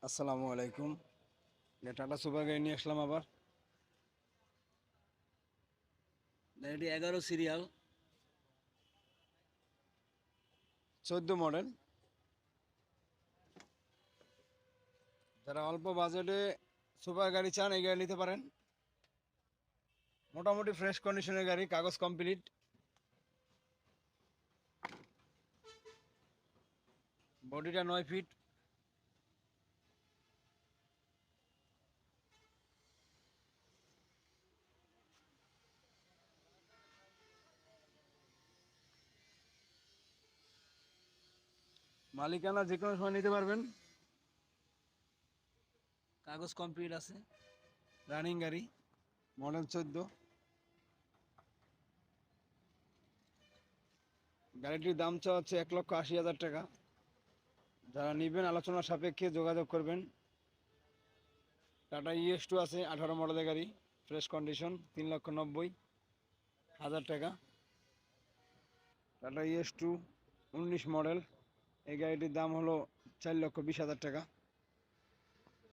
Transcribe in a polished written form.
আসসালামু আলাইকুম। Tata super গাড়ি নিয়ে আসলাম আবার। এটি 11 সিরিয়াল, 14 মডেল। যারা অল্প বাজেটে সুপার গাড়ি চান এই গাড়ি নিতে পারেন। মোটামুটি ফ্রেশ কন্ডিশনের গাড়ি, কাগজ কমপ্লিট। বডিটা 9 ফিট। মালিকানা যে কোনো সময় নিতে পারবেন। কাগজ কমপ্লিট আছে, রানিং গাড়ি, মডেল 14। গাড়িটির দাম চাওয়া হচ্ছে 1,80,000 টাকা। যারা নেবেন আলোচনা সাপেক্ষে যোগাযোগ করবেন। টাটা ES2 আছে, 18 মডেলের গাড়ি, ফ্রেশ কন্ডিশন, 3,90,000 টাকা। টাটা ES2 19 মডেল, এই গাড়িটির দাম হলো 4,20,000 টাকা।